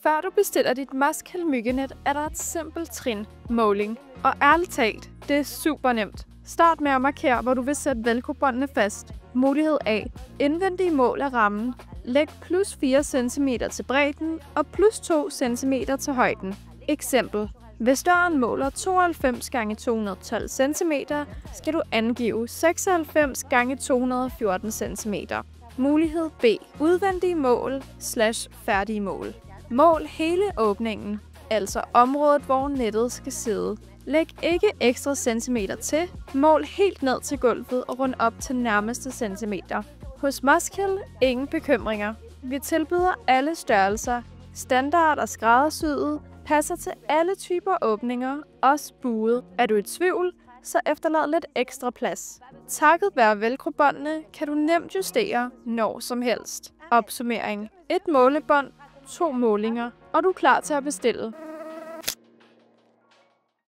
Før du bestiller dit Muscle myggenet, er der et simpelt trin, måling. Og ærligt talt, det er super nemt. Start med at markere, hvor du vil sætte velcro-båndene fast. Mulighed A. Indvendige mål af rammen. Læg plus 4 cm til bredden og plus 2 cm til højden. Eksempel. Hvis døren måler 92 x 212 cm, skal du angive 96 x 214 cm. Mulighed B. Udvendige mål / færdige mål. Mål hele åbningen, altså området, hvor nettet skal sidde. Læg ikke ekstra centimeter til. Mål helt ned til gulvet og rund op til nærmeste centimeter. Hos Muscle ingen bekymringer. Vi tilbyder alle størrelser. Standard og skræddersyet passer til alle typer åbninger, også buet. Er du i tvivl, så efterlad lidt ekstra plads. Takket være velcro-båndene kan du nemt justere når som helst. Opsummering. 1 målebånd, 2 målinger, og du er klar til at bestille.